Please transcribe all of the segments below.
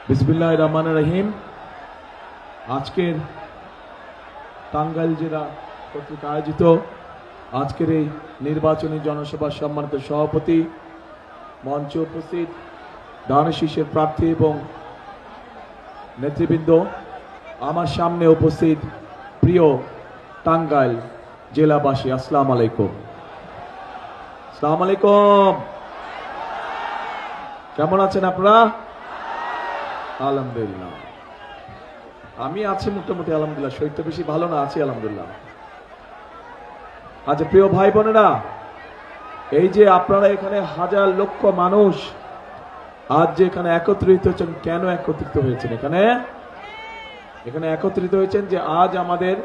বিসমিল্লাহির রহমানির রহিম। আজকের টাঙ্গাইল জেলা কর্তৃক আয়োজিত আজকের এই নির্বাচনী জনসভার সম্মানিত সভাপতি, মঞ্চে উপস্থিত ধানের শীষের প্রার্থী এবং নেতৃবৃন্দ, আমার সামনে উপস্থিত প্রিয় টাঙ্গাইল জেলাবাসী, আসসালামু আলাইকুম। আসসালামু আলাইকুম। কেমন আছেন আপনারা? আলহামদুলিল্লাহ, আমি আছি মোটামুটি আলহামদুলিল্লাহ। শরীরটা বেশি ভালো না, আছি আলহামদুলিল্লাহ। আচ্ছা প্রিয় ভাই বোনেরা, এই যে আপনারা এখানে হাজার লক্ষ মানুষ আজ যে এখানে একত্রিত হয়েছেন, কেন একত্রিত হয়েছেন? এখানে একত্রিত হয়েছেন যে আজ আমাদের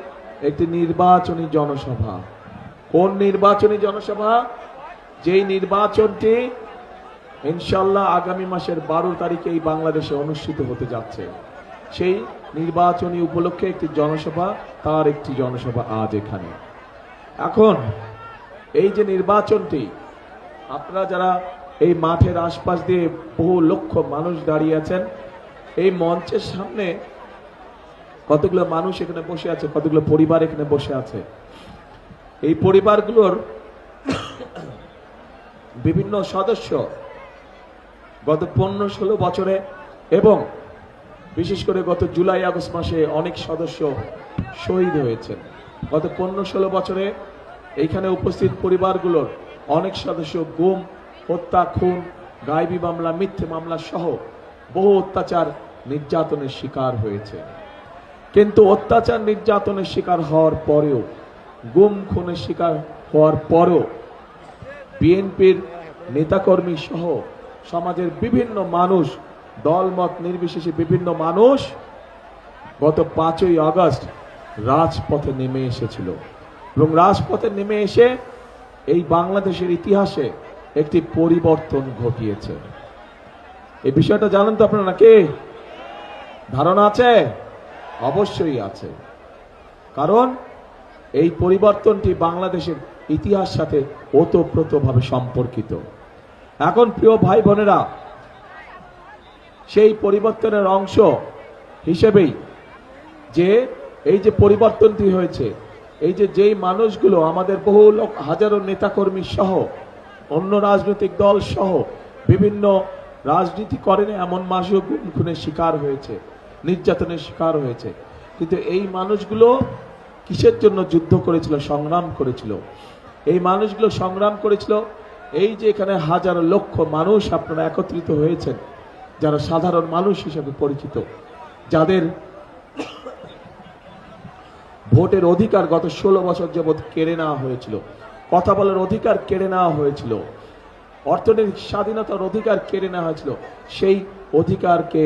একটি নির্বাচনী জনসভা। কোন নির্বাচনী জনসভা? যেই নির্বাচনটি ইনশাআল্লাহ আগামী মাসের 12 তারিখে এই বাংলাদেশে অনুষ্ঠিত হতে যাচ্ছে। সেই নির্বাচনী উপলক্ষে একটি জনসভা, তার একটি জনসভা আজ এখানে। এখন এই যে নির্বাচনটি, আপনারা যারা এই মাঠের আশপাশ দিয়ে বহু লক্ষ মানুষ দাঁড়িয়ে আছেন, এই মঞ্চের সামনে কতগুলো মানুষ এখানে বসে আছে, কতগুলো পরিবার এখানে বসে আছে। এই পরিবারগুলোর বিভিন্ন সদস্য গত 15-16 বছরে এবং বিশেষ করে গত জুলাই আগস্ট মাসে অনেক সদস্য শহীদ হয়েছেন। গত 15-16 বছরে এইখানে উপস্থিত পরিবারগুলোর অনেক সদস্য গুম, হত্যা, খুন, গায়েবী মামলা, মিথ্যে মামলা সহ বহু অত্যাচার নির্যাতনের শিকার হয়েছে। কিন্তু অত্যাচার নির্যাতনের শিকার হওয়ার পরেও, গুম খুনের শিকার হওয়ার পরেও বিএনপির নেতাকর্মী সহ সমাজের বিভিন্ন মানুষ, দলমত নির্বিশেষে বিভিন্ন মানুষ গত 5ই আগস্ট রাজপথে নেমে এসেছিল এবং রাজপথে নেমে এসে এই বাংলাদেশের ইতিহাসে একটি পরিবর্তন ঘটিয়েছে। এই বিষয়টা জানেন তো আপনারা নাকি? ধারণা আছে? অবশ্যই আছে, কারণ এই পরিবর্তনটি বাংলাদেশের ইতিহাস সাথে ওতপ্রোতভাবে সম্পর্কিত। এখন প্রিয় ভাই বোনেরা, সেই পরিবর্তনের অংশ হিসেবেই যে এই যে পরিবর্তনটি হয়েছে, এই যে যেই মানুষগুলো আমাদের বহু লোক, হাজারো নেতাকর্মী সহ অন্য রাজনৈতিক দল সহ বিভিন্ন রাজনীতি করেন এমন মানুষও গুম খুনের শিকার হয়েছে, নির্যাতনের শিকার হয়েছে। কিন্তু এই মানুষগুলো কিসের জন্য যুদ্ধ করেছিল, সংগ্রাম করেছিল? এই মানুষগুলো সংগ্রাম করেছিল এই যে এখানে হাজার লক্ষ মানুষ আপনারা একত্রিত হয়েছেন, যারা সাধারণ মানুষ হিসেবে পরিচিত, যাদের ভোটের অধিকার গত 16 বছর যাবৎ কেড়ে নেওয়া হয়েছিল, কথা বলার অধিকার কেড়ে নেওয়া হয়েছিল, অর্থনৈতিক স্বাধীনতার অধিকার কেড়ে নেওয়া হয়েছিল। সেই অধিকারকে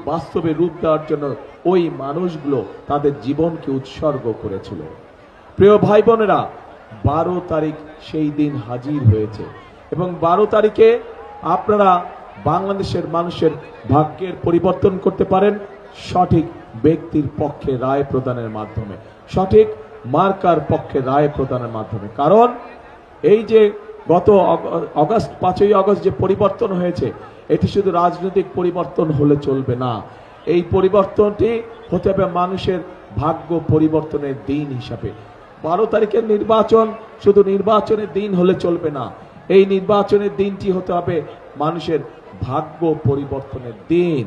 বাস্তবে রূপ দেওয়ার জন্য ওই মানুষগুলো তাদের জীবনকে উৎসর্গ করেছিল। প্রিয় ভাই বোনেরা, 12 তারিখ সেই দিন হাজির হয়েছে এবং 12 তারিখে আপনারা বাংলাদেশের মানুষের ভাগ্যের পরিবর্তন করতে পারেন সঠিক ব্যক্তির পক্ষে রায় প্রদানের মাধ্যমে, সঠিক মার্কার পক্ষে রায় প্রদানের মাধ্যমে। কারণ এই যে গত 5ই আগস্ট যে পরিবর্তন হয়েছে, এটি শুধু রাজনৈতিক পরিবর্তন হলে চলবে না। এই পরিবর্তনটি হতে হবে মানুষের ভাগ্য পরিবর্তনের দিন হিসাবে। 12 তারিখের নির্বাচন শুধু নির্বাচনের দিন হলে চলবে না, এই নির্বাচনের দিনটি হতে হবে মানুষের ভাগ্য পরিবর্তনের দিন।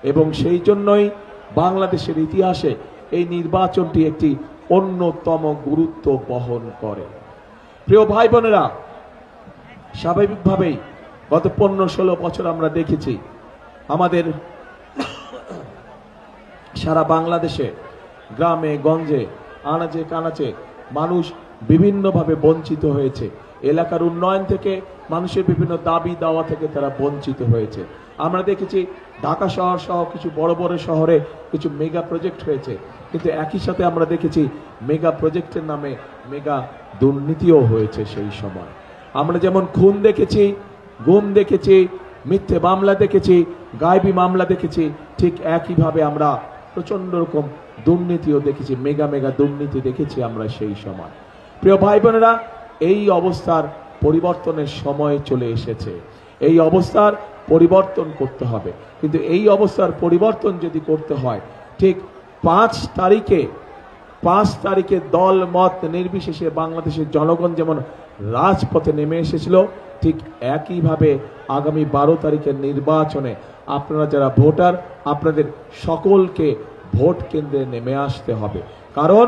এবং সেই জন্যই বাংলাদেশের ইতিহাসে এই নির্বাচনটি একটি অন্যতম গুরুত্ব বহন করে। প্রিয় ভাই বোনেরা, স্বাভাবিকভাবেই গত 15-16 বছর আমরা দেখেছি আমাদের সারা বাংলাদেশে গ্রামে গঞ্জে আনাচে কানাচে মানুষ বিভিন্নভাবে বঞ্চিত হয়েছে। এলাকার উন্নয়ন থেকে, মানুষের বিভিন্ন দাবি দাওয়া থেকে তারা বঞ্চিত হয়েছে। আমরা দেখেছি ঢাকা শহর সহ কিছু বড় বড় শহরে কিছু মেগা প্রজেক্ট হয়েছে, কিন্তু একই সাথে আমরা দেখেছি মেগা প্রজেক্টের নামে মেগা দুর্নীতিও হয়েছে। সেই সময় আমরা যেমন খুন দেখেছি, গুম দেখেছি, মিথ্যে মামলা দেখেছি, গায়েবী মামলা দেখেছি, ঠিক একইভাবে আমরা প্রচন্ড রকম দুর্নীতিও দেখেছি, মেগা মেগা দুর্নীতি দেখেছি আমরা সেই সময়। প্রিয় ভাই বোনেরা, এই অবস্থার পরিবর্তনের সময় চলে এসেছে। এই অবস্থার পরিবর্তন করতে হবে। কিন্তু এই অবস্থার পরিবর্তন যদি করতে হয়, ঠিক 5 তারিখে দল মত নির্বিশেষে বাংলাদেশের জনগণ যেমন রাজপথে নেমে এসেছিল, ঠিক একইভাবে আগামী 12 তারিখের নির্বাচনে আপনারা যারা ভোটার, আপনাদের সকলকে ভোট কেন্দ্রে নেমে আসতে হবে। কারণ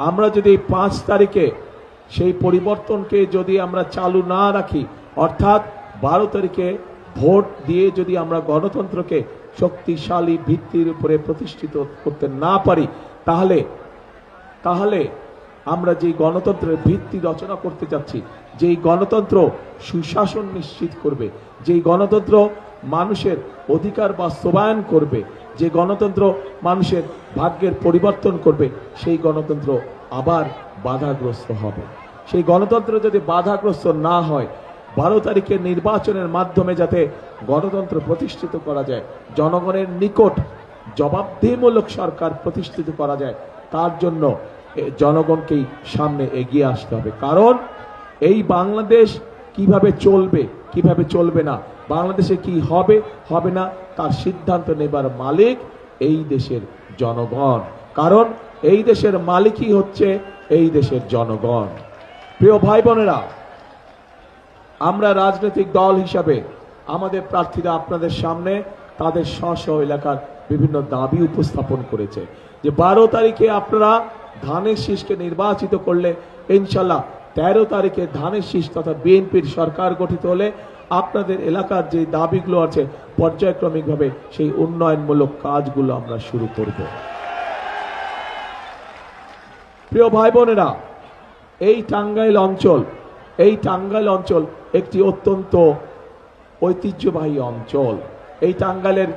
আমরা যদি 5 তারিখে সেই পরিবর্তনকে যদি আমরা চালু না রাখি, অর্থাৎ 12 তারিখে ভোট দিয়ে যদি আমরা গণতন্ত্রকে শক্তিশালী ভিত্তির উপরে প্রতিষ্ঠিত করতে না পারি, তাহলে আমরা যে গণতন্ত্রের ভিত্তি রচনা করতে যাচ্ছি, যেই গণতন্ত্র সুশাসন নিশ্চিত করবে, যেই গণতন্ত্র মানুষের অধিকার বাস্তবায়ন করবে, যে গণতন্ত্র মানুষের ভাগ্যের পরিবর্তন করবে, সেই গণতন্ত্র আবার বাধাগ্রস্ত হবে। সেই গণতন্ত্র যদি বাধাগ্রস্ত না হয়, 12 তারিখের নির্বাচনের মাধ্যমে যাতে গণতন্ত্র প্রতিষ্ঠিত করা যায়, জনগণের নিকট জবাবদিহিমূলক সরকার প্রতিষ্ঠিত করা যায়, তার জন্য জনগণকেই সামনে এগিয়ে আসতে হবে। কারণ এই বাংলাদেশ কিভাবে চলবে, কিভাবে চলবে না, বাংলাদেশে কি হবে হবে না, তার সিদ্ধান্ত নেবার মালিক এই দেশের জনগণ। কারণ এই দেশের মালিকই হচ্ছে এই দেশের জনগণ। প্রিয় ভাই বোনেরা, আমরা রাজনৈতিক দল হিসাবে আমাদের প্রার্থীরা আপনাদের সামনে তাদের স্ব এলাকার বিভিন্ন দাবি উপস্থাপন করেছে, যে 12 তারিখে আপনারা ধানের শীষকে নির্বাচিত করলে ইনশাল্লাহ 13 তারিখে ধানের শীষ তথা বিএনপির সরকার গঠিত হলে আপনাদের এলাকার যে দাবিগুলো আছে পর্যায়ক্রমিকভাবে সেই উন্নয়নমূলক কাজগুলো আমরা শুরু করব। প্রিয় ভাই বোনেরা, এই টাঙ্গাইল অঞ্চল একটি অত্যন্ত ঐতিহ্যবাহী অঞ্চল। এই টাঙ্গাইলের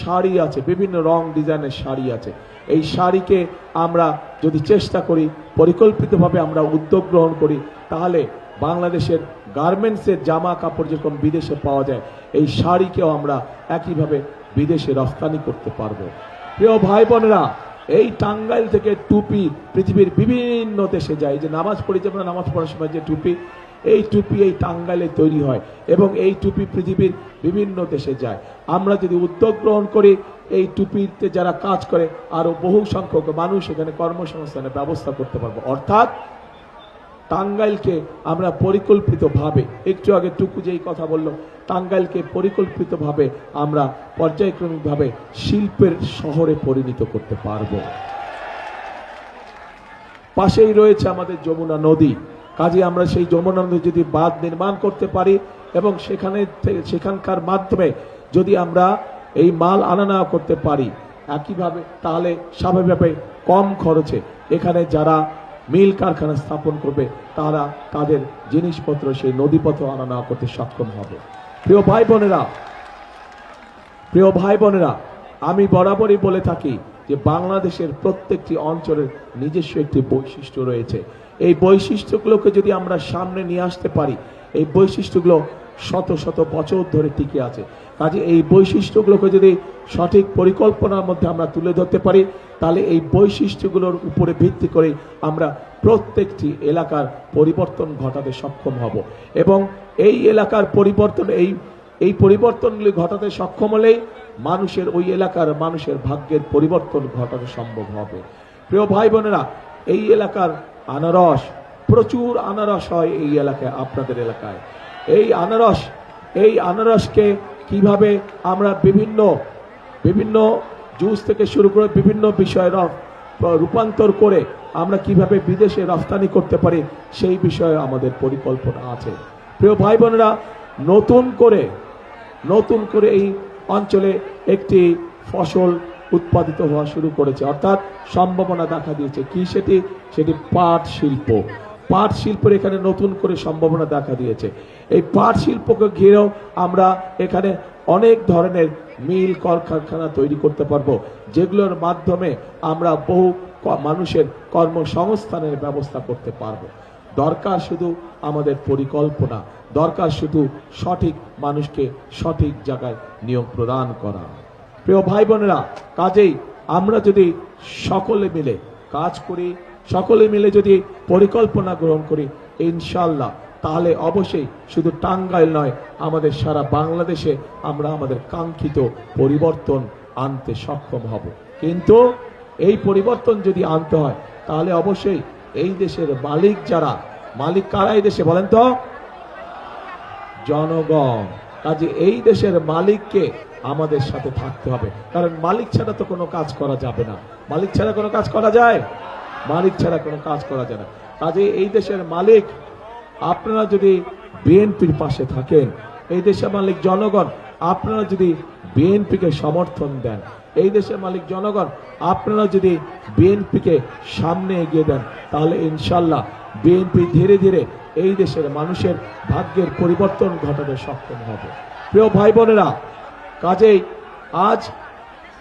শাড়ি আছে, বিভিন্ন রং ডিজাইনের শাড়ি আছে। এই শাড়িকে আমরা যদি চেষ্টা করি, পরিকল্পিতভাবে আমরা উদ্যোগ গ্রহণ করি, তাহলে বাংলাদেশের গার্মেন্টসের জামা কাপড় যেরকম বিদেশে পাওয়া যায়, এই শাড়িকেও আমরা একইভাবে বিদেশে রপ্তানি করতে পারবো। প্রিয় ভাই বোনেরা, এই টাঙ্গাইল থেকে টুপি পৃথিবীর বিভিন্ন দেশে যায়। যে নামাজ পড়ি, যে আমরা নামাজ পড়ার সময় যে টুপি, এই টুপি এই টাঙ্গাইলে তৈরি হয় এবং এই টুপি পৃথিবীর বিভিন্ন দেশে যায়। আমরা যদি উদ্যোগ গ্রহণ করি, এই টুপিতে যারা কাজ করে আরো বহু সংখ্যক মানুষ এখানে কর্মসংস্থানের ব্যবস্থা করতে পারবো। অর্থাৎ টাঙ্গাইলকে আমরা পরিকল্পিতভাবে, একটু আগে টুকু যেই কথা বললো, টাঙ্গাইলকে পরিকল্পিতভাবে আমরা পর্যায়ক্রমিকভাবে শিল্পের শহরে পরিণত করতে পারবো। পাশেই রয়েছে আমাদের যমুনা নদী, কাজে আমরা সেই যমুনা নদী যদি বাঁধ নির্মাণ করতে পারি এবং সেখানকার মাধ্যমে যদি আমরা এই মাল আনা নেওয়া করতে পারি একইভাবে, তাহলে স্বাভাবিকভাবে কম খরচে এখানে যারা মিল কারখানা স্থাপন করবে তারা তাদের জিনিসপত্র সেই নদীপথে আনা নেওয়া করতে সক্ষম হবে। প্রিয় ভাই বোনেরা, আমি বরাবরই বলে থাকি যে বাংলাদেশের প্রত্যেকটি অঞ্চলের নিজস্ব একটি বৈশিষ্ট্য রয়েছে। এই বৈশিষ্ট্যগুলোকে যদি আমরা সামনে নিয়ে আসতে পারি, এই বৈশিষ্ট্যগুলো শত শত বছর ধরে টিকে আছে। কাজে এই বৈশিষ্ট্যগুলোকে যদি সঠিক পরিকল্পনার মধ্যে আমরা তুলে ধরতে পারি, তাহলে এই বৈশিষ্ট্যগুলোর উপরে ভিত্তি করে আমরা প্রত্যেকটি এলাকার পরিবর্তন ঘটাতে সক্ষম হব এবং এই এলাকার পরিবর্তন, এই পরিবর্তনগুলি ঘটাতে সক্ষম হলেই মানুষের, ওই এলাকার মানুষের ভাগ্যের পরিবর্তন ঘটানো সম্ভব হবে। প্রিয় ভাই বোনেরা, এই এলাকার আনারস, প্রচুর আনারস হয় এই এলাকায়, আপনাদের এলাকায়। এই আনারসকে কিভাবে আমরা বিভিন্ন জুস থেকে শুরু করে বিভিন্ন বিষয়ে রূপান্তর করে আমরা কিভাবে বিদেশে রপ্তানি করতে পারি, সেই বিষয়ে আমাদের পরিকল্পনা আছে। প্রিয় ভাই বোনেরা, নতুন করে এই অঞ্চলে একটি ফসল উৎপাদিত হওয়া শুরু করেছে, অর্থাৎ সম্ভাবনা দেখা দিয়েছে। কি সেটি পাট শিল্প। পাট শিল্পের এখানে নতুন করে সম্ভাবনা দেখা দিয়েছে। এই পাট শিল্পকে ঘিরেও আমরা এখানে অনেক ধরনের মিল কলকারখানা তৈরি করতে পারবো, যেগুলোর মাধ্যমে আমরা বহু মানুষের কর্মসংস্থানের ব্যবস্থা করতে পারবো। দরকার শুধু আমাদের পরিকল্পনা, দরকার শুধু সঠিক মানুষকে সঠিক জায়গায় নিয়োগ প্রদান করা। প্রিয় ভাই বোনেরা, কাজেই আমরা যদি সকলে মিলে কাজ করি, সকলে মিলে যদি পরিকল্পনা গ্রহণ করি, ইনশাআল্লাহ তাহলে অবশ্যই শুধু টাঙ্গাইল নয়, আমাদের সারা বাংলাদেশে আমরা আমাদের কাঙ্ক্ষিত পরিবর্তন আনতে সক্ষম হব। কিন্তু এই পরিবর্তন যদি আনতে হয় তাহলে অবশ্যই এই দেশের মালিক যারা, মালিক কারা এই দেশে বলেন তো? জনগণ। কাজে এই দেশের মালিককে আমাদের সাথে থাকতে হবে, কারণ মালিক ছাড়া তো কোনো কাজ করা যাবে না। মালিক ছাড়া কোনো কাজ করা যায়? মালিক ছাড়া কোনো কাজ করা যায় না। কাজে এই দেশের মালিক আপনারা যদি বিএনপির পাশে থাকেন, এই দেশের মালিক জনগণ আপনারা যদি বিএনপিকে সমর্থন দেন, এই দেশের মালিক জনগণ আপনারা যদি বিএনপিকে সামনে এগিয়ে দেন, তাহলে ইনশাল্লাহ বিএনপি ধীরে ধীরে এই দেশের মানুষের ভাগ্যের পরিবর্তন ঘটাতে সক্ষম হবে। প্রিয় ভাই বোনেরা, কাজেই আজ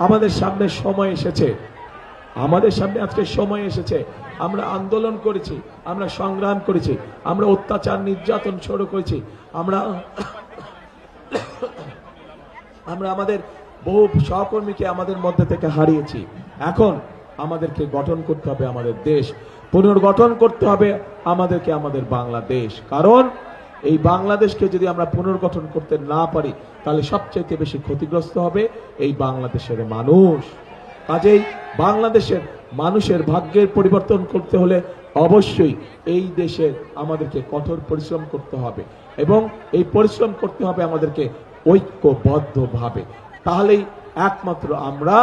আমাদের সামনে সময় এসেছে, আমাদের সামনে আজকে সময় এসেছে। আমরা আন্দোলন করেছি, আমরা সংগ্রাম করেছি, আমরা অত্যাচার নির্যাতন শুরু করেছি, আমরা আমাদের বহু সহকর্মীকে আমাদের মধ্যে থেকে হারিয়েছি। এখন আমাদেরকে গঠন করতে হবে আমাদের দেশ, পুনর্গঠন করতে হবে আমাদেরকে আমাদের বাংলাদেশ। কারণ এই বাংলাদেশকে যদি আমরা পুনর্গঠন করতে না পারি তাহলে সবচেয়ে বেশি ক্ষতিগ্রস্ত হবে এই বাংলাদেশের মানুষ। কাজেই বাংলাদেশের মানুষের ভাগ্যের পরিবর্তন করতে হলে অবশ্যই এই দেশের আমাদেরকে কঠোর পরিশ্রম করতে হবে, এবং এই পরিশ্রম করতে হবে আমাদেরকে ঐক্যবদ্ধভাবে। তাহলেই একমাত্র আমরা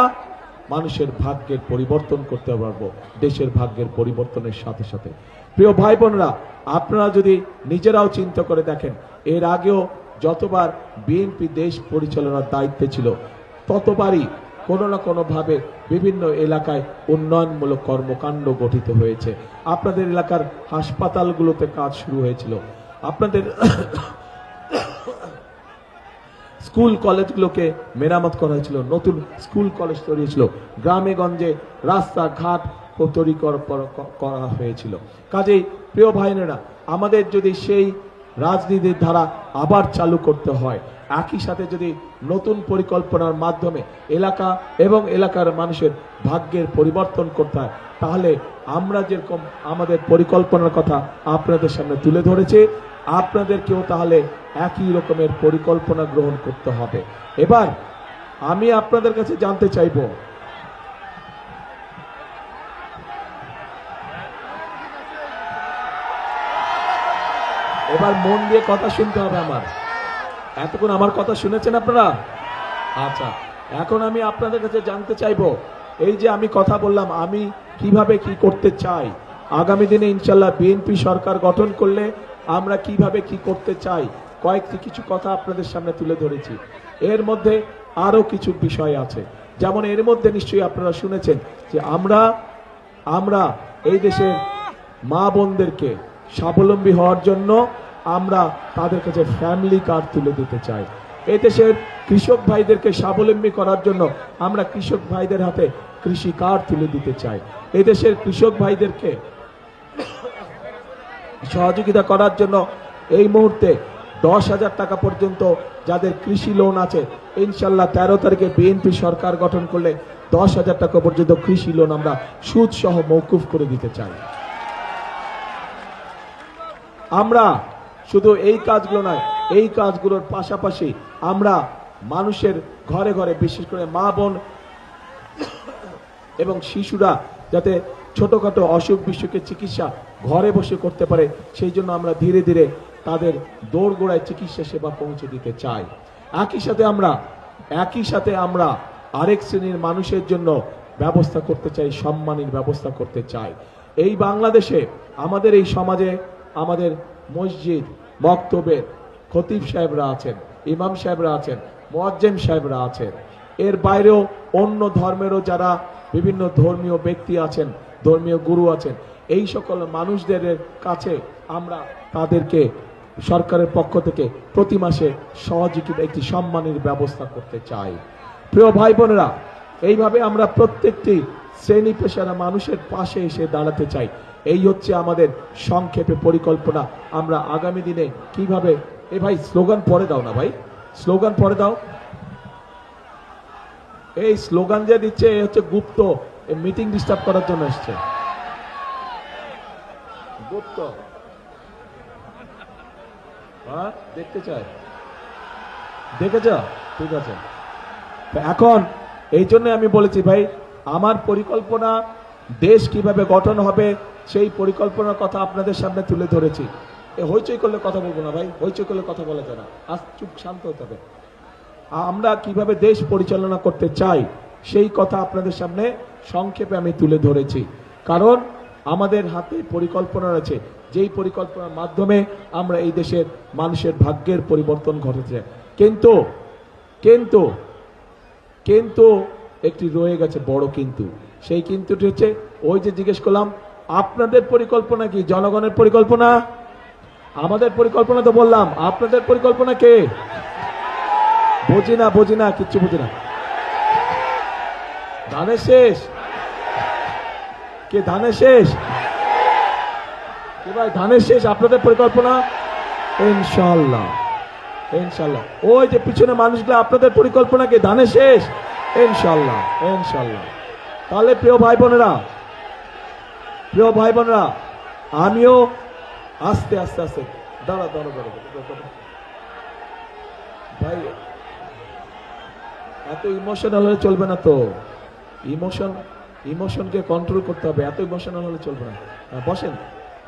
মানুষের ভাগ্যের পরিবর্তন করতে পারবো, দেশের ভাগ্যের পরিবর্তনের সাথে সাথে। প্রিয় ভাই বোনরা, আপনারা যদি নিজেরাও চিন্তা করে দেখেন, এর আগেও যতবার বিএনপি দেশ পরিচালনার দায়িত্বে ছিল ততবারই কোনো না কোনো ভাবে বিভিন্ন এলাকায় উন্নয়নমূলক কর্মকাণ্ড গঠিত হয়েছে। আপনাদের এলাকার হাসপাতালগুলোতে কাজ শুরু হয়েছিল, আপনাদের স্কুল কলেজগুলোকে মেরামত করা হয়েছিল, নতুন স্কুল কলেজ তৈরি হয়েছিল, গ্রামে গঞ্জে রাস্তাঘাট তৈরি করা হয়েছিল। কাজেই প্রিয় ভাইরা, আমাদের যদি সেই রাজনীতির ধারা আবার চালু করতে হয়, একই সাথে যদি নতুন পরিকল্পনার মাধ্যমে এলাকা এবং এলাকার মানুষের ভাগ্যের পরিবর্তন করতে হয়, তাহলে আমরা যেরকম আমাদের পরিকল্পনার কথা আপনাদের সামনে তুলে ধরেছি, আপনাদেরকেও তাহলে একই রকমের পরিকল্পনা গ্রহণ করতে হবে। এবার আমি আপনাদের কাছে জানতে চাইব, এবার মন দিয়ে কথা শুনতে হবে আমার। এতক্ষণ আমার কথা শুনেছেন আপনারা? আচ্ছা, এখন আমি আপনাদের কাছে জানতে চাইব, এই যে আমি কথা বললাম আমি কিভাবে কি করতে চাই, আগামী দিনে ইনশাল্লাহ বিএনপি সরকার গঠন করলে আমরা কিভাবে কি করতে চাই, কয়েকটি কিছু কথা আপনাদের সামনে তুলে ধরেছি। এর মধ্যে আরো কিছু বিষয় আছে, যেমন এর মধ্যে নিশ্চয়ই আপনারা শুনেছেন যে আমরা এই দেশের মা বোনদেরকে স্বাবলম্বী হওয়ার জন্য আমরা তাদের কাছে ফ্যামিলি কার্ড তুলে দিতে চাই। এই দেশের কৃষক ভাইদেরকে স্বাবলম্বী করার জন্য আমরা কৃষক ভাইদের হাতে কৃষি কার্ড তুলে দিতে চাই। এই দেশের কৃষক ভাইদেরকে সহযোগিতা করার জন্য এই মুহূর্তে 10,000 টাকা পর্যন্ত যাদের কৃষি লোন আছে, ইনশাল্লাহ 13 তারিখে বিএনপি সরকার গঠন করলে 10,000 টাকা পর্যন্ত কৃষি লোন আমরা সুদ সহ মওকুফ করে দিতে চাই। আমরা শুধু এই কাজগুলো নয়, এই কাজগুলোর পাশাপাশি আমরা মানুষের ঘরে ঘরে, বিশেষ করে মা বোন এবং শিশুরা যাতে ছোটখাটো অসুখ বিসুখের চিকিৎসা ঘরে বসে করতে পারে, সেই জন্য আমরা ধীরে ধীরে তাদের দোরগোড়ায় চিকিৎসা সেবা পৌঁছে দিতে চাই। একই সাথে আমরা আরেক শ্রেণীর মানুষের জন্য ব্যবস্থা করতে চাই, সম্মানের ব্যবস্থা করতে চাই। এই বাংলাদেশে আমাদের এই সমাজে আমাদের মসজিদ মক্তবের খতিব সাহেবরা আছেন, ইমাম সাহেবরা আছেন, মুয়াজ্জিন সাহেবরা আছেন, এর বাইরেও অন্য ধর্মেরও যারা বিভিন্ন ধর্মীয় ব্যক্তি আছেন, ধর্মীয় গুরু আছেন, এই সকল মানুষদের কাছে আমরা তাদেরকে সরকারের পক্ষ থেকে প্রতি মাসে সহযোগিতা একটি সম্মানের ব্যবস্থা করতে চাই। প্রিয় ভাই বোনেরা, এইভাবে আমরা প্রত্যেকটি শ্রেণী পেশার মানুষের পাশে এসে দাঁড়াতে চাই। এই হচ্ছে আমাদের সংক্ষেপে পরিকল্পনা। আমরা আগামী দিনে কিভাবে, এ ভাই স্লোগান পরে দাও না ভাই, স্লোগান পরে দাও। এই স্লোগান যে দিচ্ছে এই হচ্ছে গুপ্ত, মিটিং ডিস্টার্ব করার জন্য এসছে গুপ্ত। হ্যাঁ দেখতে চায়, দেখেছ? ঠিক আছে। তো এখন এই জন্য আমি বলেছি ভাই, আমার পরিকল্পনা দেশ কিভাবে গঠন হবে সেই পরিকল্পনার কথা আপনাদের সামনে তুলে ধরেছি। হইচই করলে কথা বলবো না ভাই, হইচই করলে কথা বলা যায় না, আজ চুপ শান্ত হতে হবে। আমরা কিভাবে দেশ পরিচালনা করতে চাই সেই কথা আপনাদের সামনে সংক্ষেপে আমি তুলে ধরেছি। কারণ আমাদের হাতে পরিকল্পনা রয়েছে, যেই পরিকল্পনার মাধ্যমে আমরা এই দেশের মানুষের ভাগ্যের পরিবর্তন ঘটেছে। কিন্তু কিন্তু কিন্তু একটি রয়ে গেছে বড় কিন্তু। সেই কিন্তুটি হচ্ছে ওই যে জিজ্ঞেস করলাম আপনাদের পরিকল্পনা কি, জনগণের পরিকল্পনা? আমাদের পরিকল্পনা তো বললাম, আপনাদের পরিকল্পনা কে? বুঝি না কিচ্ছু বুঝি না। ধানের শেষ কে? ধানের শেষ কে ভাই? ধানের শেষ আপনাদের পরিকল্পনা? ইনশাআল্লাহ ইনশাআল্লাহ। ওই যে পিছনে মানুষগুলো আপনাদের পরিকল্পনা কে? ধানের শেষ? ইনশাআল্লাহ ইনশাআল্লাহ। তাহলে প্রিয় ভাই বোনেরা, আমিও আস্তে আস্তে আস্তে দাঁড়া ভাই, এত ইমোশনাল হলে চলবে না তো। ইমোশনকে কন্ট্রোল করতে হবে, এত ইমোশনাল হলে চলবে না।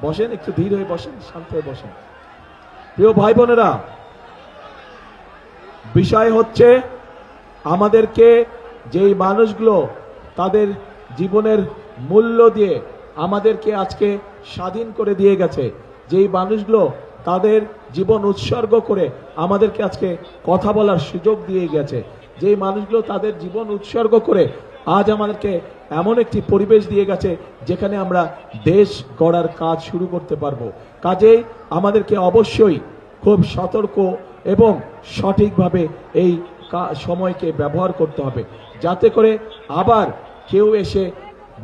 বসেন একটু ধীর হয়ে বসেন, শান্ত হয়ে বসেন। প্রিয় ভাই বোনেরা, বিষয় হচ্ছে আমাদেরকে যেই মানুষগুলো তাদের জীবনের মূল্য দিয়ে আমাদেরকে আজকে স্বাধীন করে দিয়ে গেছে, যেই মানুষগুলো তাদের জীবন উৎসর্গ করে আমাদেরকে আজকে কথা বলার সুযোগ দিয়ে গেছে, যেই মানুষগুলো তাদের জীবন উৎসর্গ করে আজ আমাদেরকে এমন একটি পরিবেশ দিয়ে গেছে যেখানে আমরা দেশ গড়ার কাজ শুরু করতে পারবো। কাজেই আমাদেরকে অবশ্যই খুব সতর্ক এবং সঠিকভাবে এই সময়কে ব্যবহার করতে হবে, যাতে করে আবার কেউ এসে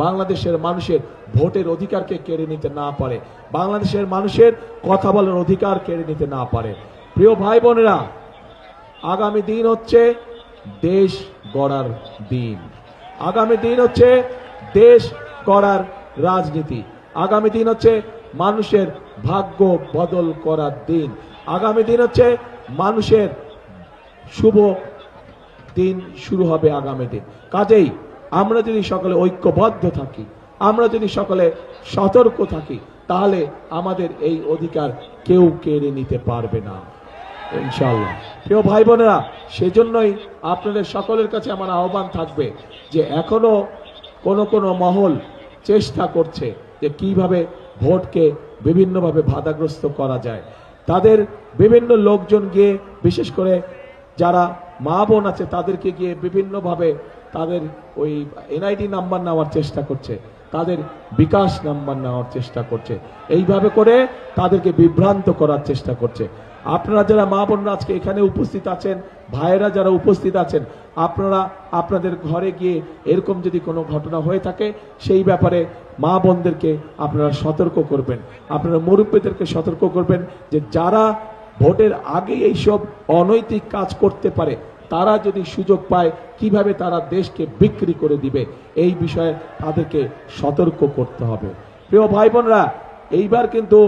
বাংলাদেশের মানুষের ভোটের অধিকারকে কেড়ে নিতে না পারে, বাংলাদেশের মানুষের কথা বলার অধিকার কেড়ে নিতে না পারে। প্রিয় ভাই বোনেরা, আগামী দিন হচ্ছে দেশ গড়ার দিন, আগামী দিন হচ্ছে দেশ গড়ার রাজনীতি, আগামী দিন হচ্ছে মানুষের ভাগ্য বদল করার দিন, আগামী দিন হচ্ছে মানুষের শুভ দিন শুরু হবে আগামী দিন। কাজেই আমরা যদি সকলে ঐক্যবদ্ধ থাকি, আমরা যদি সকলে সতর্ক থাকি, তাহলে আমাদের এই অধিকার কেউ কেড়ে নিতে পারবে না ইনশাআল্লাহ। প্রিয় ভাই বোনেরা, সেজন্যই আপনাদের সকলের কাছে আমার আহ্বান থাকবে যে এখনো কোন মহল চেষ্টা করছে যে কিভাবে ভোটকে বিভিন্নভাবে বাধাগ্রস্ত করা যায়। তাদের বিভিন্ন লোকজন গিয়ে, বিশেষ করে যারা মা বোন আছে তাদেরকে গিয়ে বিভিন্নভাবে তাদের ওই এনআইডি নাম্বার নেওয়ার চেষ্টা করছে, তাদের বিকাশ নাম্বার নেওয়ার চেষ্টা করছে, এইভাবে করে তাদেরকে বিভ্রান্ত করার চেষ্টা করছে। আপনারা যারা মা বোনরা আজকে এখানে উপস্থিত আছেন, ভাইয়েরা যারা উপস্থিত আছেন, আপনারা আপনাদের ঘরে গিয়ে এরকম যদি কোনো ঘটনা হয়ে থাকে সেই ব্যাপারে মা বোনদেরকে আপনারা সতর্ক করবেন, আপনারা মুরব্বীদেরকে সতর্ক করবেন যে যারা ভোটের আগে এইসব অনৈতিক কাজ করতে পারে, তারা যদি সুযোগ পায় কিভাবে তারা দেশকে বিক্রি করে দিবে, এই বিষয়ে তাদেরকে সতর্ক করতে হবে। প্রিয় ভাই বোনরা, এইবার কিন্তু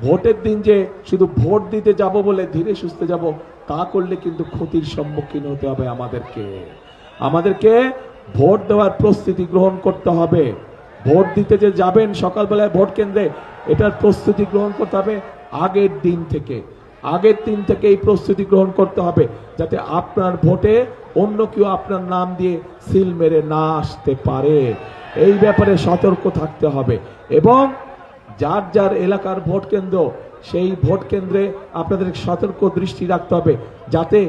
ভোটের দিন যে শুধু ভোট দিতে যাব বলে ধীরে সুস্থে যাব তা করলে কিন্তু ক্ষতির সম্মুখীন হতে হবে। আমাদেরকে ভোট দেওয়ার প্রস্তুতি গ্রহণ করতে হবে। ভোট দিতে যে যাবেন সকালবেলায় ভোট কেন্দ্রে, এটার প্রস্তুতি গ্রহণ করতে হবে আগের দিন থেকে এই প্রস্তুতি গ্রহণ করতে হবে, যাতে আপনার ভোটে অন্য কেউ আপনার নাম দিয়ে সিল মেরে না আসতে পারে। এই ব্যাপারে সতর্ক থাকতে হবে এবং যার যার এলাকার ভোট কেন্দ্র, সেই ভোট কেন্দ্রে আপনাদের সতর্ক দৃষ্টি রাখতে হবে, যাতে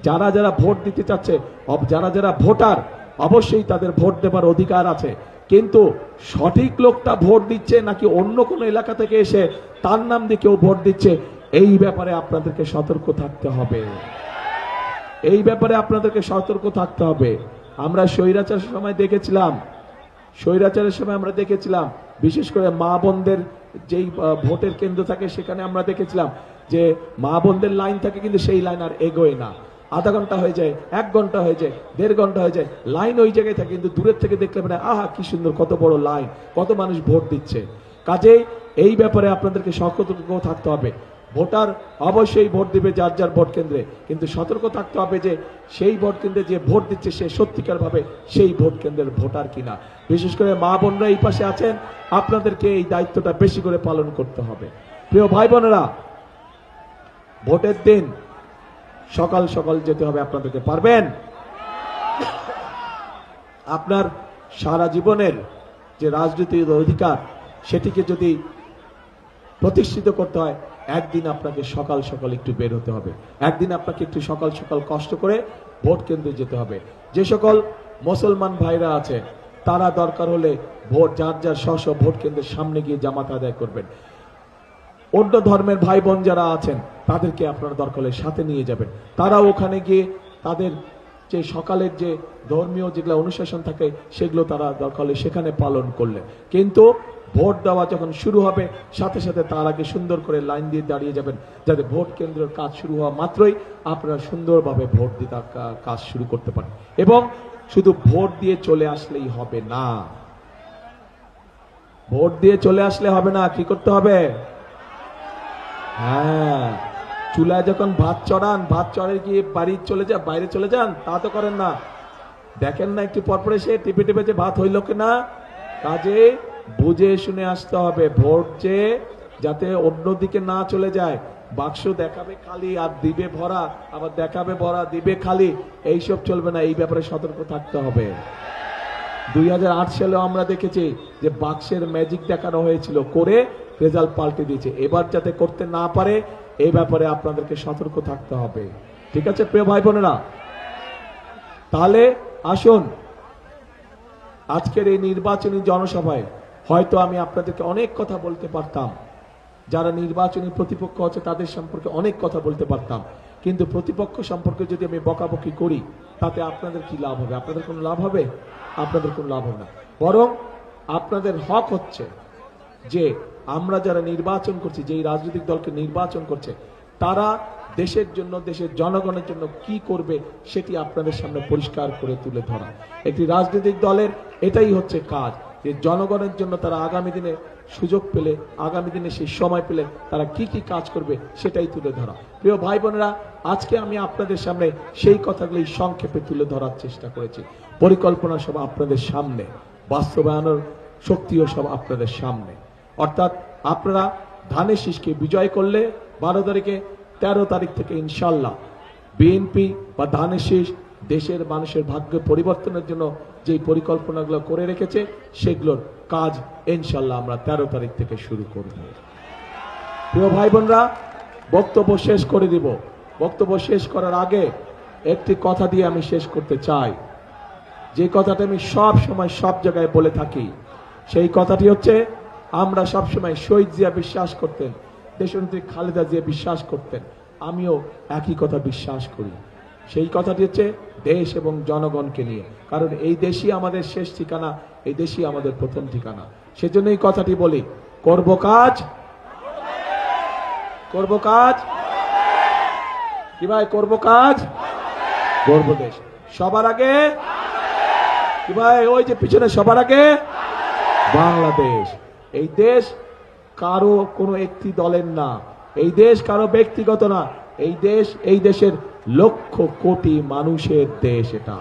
যারা যারা ভোট দিতে চাচ্ছে, যারা যারা ভোটার, অবশ্যই তাদের ভোট দেবার অধিকার আছে, কিন্তু সঠিক লোকটা ভোট দিচ্ছে নাকি অন্য কোনো এলাকা থেকে এসে তার নাম দিয়ে কেউ ভোট দিচ্ছে, এই ব্যাপারে আপনাদেরকে সতর্ক থাকতে হবে। আমরা স্বৈরাচারের সময় দেখেছিলাম, বিশেষ করে মা বোনদের যেই ভোটের কেন্দ্র থাকে সেখানে আমরা দেখেছিলাম যে মা বোনদের লাইন থাকে, কিন্তু সেই লাইন আর এগোয় না, আধা ঘন্টা হয়ে যায়, 1 ঘন্টা হয়ে যায়, 1.5 ঘন্টা হয়ে যায়, লাইন ওই জায়গায় থাকে, কিন্তু দূরের থেকে দেখলে মানে আহা কি সুন্দর, কত বড় লাইন, কত মানুষ ভোট দিচ্ছে। কাজেই এই ব্যাপারে আপনাদেরকে সতর্ক থাকতে হবে। ভোটার অবশ্যই ভোট দিবে যার যার ভোট কেন্দ্রে, কিন্তু সতর্ক থাকতে হবে যে সেই ভোট কেন্দ্রে যে ভোট দিচ্ছে সে সত্যিকার ভাবে সেই ভোট কেন্দ্রের ভোটার কিনা। বিশেষ করে মা বোনরা এই পাশে আছেন, আপনাদেরকে এই দায়িত্বটা বেশি করে পালন করতে হবে। প্রিয় ভাই বোনেরা, ভোটের দিন সকাল সকাল যেতে হবে আপনাদেরকে, পারবেন? আপনার সারা জীবনের যে রাজনৈতিক অধিকার সেটিকে যদি প্রতিষ্ঠিত করতে হয়, একদিন আপনাকে সকাল সকাল একটু বের হতে হবে, একদিন আপনাকে একটু সকাল সকাল কষ্ট করে ভোট কেন্দ্রে যেতে হবে। যে সকল মুসলমান ভাইরা আছে তারা দরকার হলে ভোট যার যার স্ব ভোট কেন্দ্রের সামনে গিয়ে জামাত আদায় করবেন। অন্য ধর্মের ভাই বোন যারা আছেন তাদেরকে আপনারা দরকার হলে সাথে নিয়ে যাবেন, তারা ওখানে গিয়ে তাদের যে সকালের যে ধর্মীয় যেগুলো অনুশাসন থাকে সেগুলো তারা দরকার হলে সেখানে পালন করলেন। কিন্তু ভোট দেওয়া যখন শুরু হবে সাথে সাথে তার আগে সুন্দর করে লাইন দিয়ে দাঁড়িয়ে যাবেন, যাতে ভোট কেন্দ্রের কাজ শুরু হওয়া মাত্রই আপনারা সুন্দরভাবে ভোট দিতে কাজ শুরু করতে পারেন। এবং শুধু ভোট দিয়ে চলে আসলেই হবে না, ভোট দিয়ে চলে আসলে হবে না, কি করতে হবে? হ্যাঁ, চুলায় যখন ভাত চড়ান, ভাত চড়ে গিয়ে বাড়ি চলে যান, বাইরে চলে যান, তা তো করেন না। দেখেন না একটু পরপর এসে টিপে টিপে যে ভাত হইল কিনা। কাজে বুঝে শুনে আসতে হবে, ভোট যে যাতে অন্যদিকে না চলে যায়। বাক্স দেখাবে খালি আর দিবে ভরা, আবার দেখাবে ভরা দিবে খালি, এইসব চলবে না, এই ব্যাপারে সতর্ক থাকতে হবে। 2008 সালে আমরা দেখেছি যে বাক্সের ম্যাজিক দেখানো হয়েছিল, করে রেজাল্ট পাল্টে দিয়েছে। এবার যাতে করতে না পারে এই ব্যাপারে আপনাদেরকে সতর্ক থাকতে হবে, ঠিক আছে প্রিয় ভাই বোনেরা? তাহলে আসুন, আজকের এই নির্বাচনী জনসভায় হয়তো আমি আপনাদেরকে অনেক কথা বলতে পারতাম, যারা নির্বাচনী প্রতিপক্ষ আছে তাদের সম্পর্কে অনেক কথা বলতে পারতাম, কিন্তু প্রতিপক্ষ সম্পর্কে যদি আমি বকাবকি করি তাতে আপনাদের কি লাভ হবে? আপনাদের কোনো লাভ হবে? আপনাদের কোনো লাভ হবে না। বরং আপনাদের হক হচ্ছে যে আমরা যারা নির্বাচন করছি, যেই রাজনৈতিক দলকে নির্বাচন করছে, তারা দেশের জন্য, দেশের জনগণের জন্য কি করবে সেটি আপনাদের সামনে পরিষ্কার করে তুলে ধরা। একটি রাজনৈতিক দলের এটাই হচ্ছে কাজ, যে জনগণের জন্য তারা আগামী দিনে সুযোগ পেলে, আগামী দিনে সেই সময় পেলে তারা কি কি কাজ করবে সেটাই তুলে ধরা। প্রিয় ভাই বোনেরা, আজকে আমি আপনাদের সামনে সেই কথাগুলি সংক্ষেপে তুলে ধরার চেষ্টা করেছি। পরিকল্পনা সব আপনাদের সামনে, বাস্তবায়নের শক্তিও সব আপনাদের সামনে। অর্থাৎ আপনারা ধানের শীষকে বিজয় করলে 12 তারিখে, 13 তারিখ থেকে ইনশাল্লাহ বিএনপি বা ধানের শীষ দেশের মানুষের ভাগ্য পরিবর্তনের জন্য যে পরিকল্পনাগুলো করে রেখেছে সেগুলোর কাজ ইনশাল্লাহ আমরা 13 তারিখ থেকে শুরু করব। প্রিয় ভাই বোনরা, বক্তব্য শেষ করে দিব। বক্তব্য শেষ করার আগে একটি কথা দিয়ে আমি শেষ করতে চাই, যে কথাটা আমি সব সময় সব জায়গায় বলে থাকি। সেই কথাটি হচ্ছে, আমরা সবসময় শহীদ জিয়া বিশ্বাস করতেন, দেশনেত্রী খালেদা জিয়া বিশ্বাস করতেন, আমিও একই কথা বিশ্বাস করি। সেই কথাটি হচ্ছে দেশ এবং জনগণকে নিয়ে, কারণ এই দেশই আমাদের শেষ ঠিকানা, এই দেশই আমাদের প্রথম ঠিকানা। সেজন্য এই কথাটি বলি, করব কাজ, করব কাজ, কি ভাই, করব কাজ, করব দেশ। সবার আগে কি ভাই, ওই যে পিছনে সবার আগে বাংলাদেশ। এই দেশ কারো কোনো একটি দলের না, এই দেশ কারো ব্যক্তিগত না, এই দেশ, এই দেশের লক্ষ কোটি মানুষের দেশ। এটা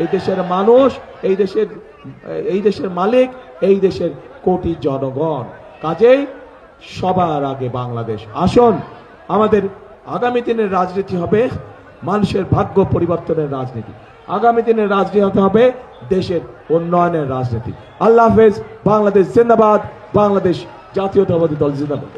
এই দেশের মানুষ, এই দেশের মালিক, এই দেশের কোটি জনগণ। কাজেই সবার আগে বাংলাদেশ। আসুন, আমাদের আগামী দিনের রাজনীতি হবে মানুষের ভাগ্য পরিবর্তনের রাজনীতি, আগামী দিনের রাজনীতি হবে দেশের উন্নয়নের রাজনীতি। আল্লাহ হাফেজ। বাংলাদেশ জিন্দাবাদ, বাংলাদেশ জাতীয়তাবাদী দল জিন্দাবাদ।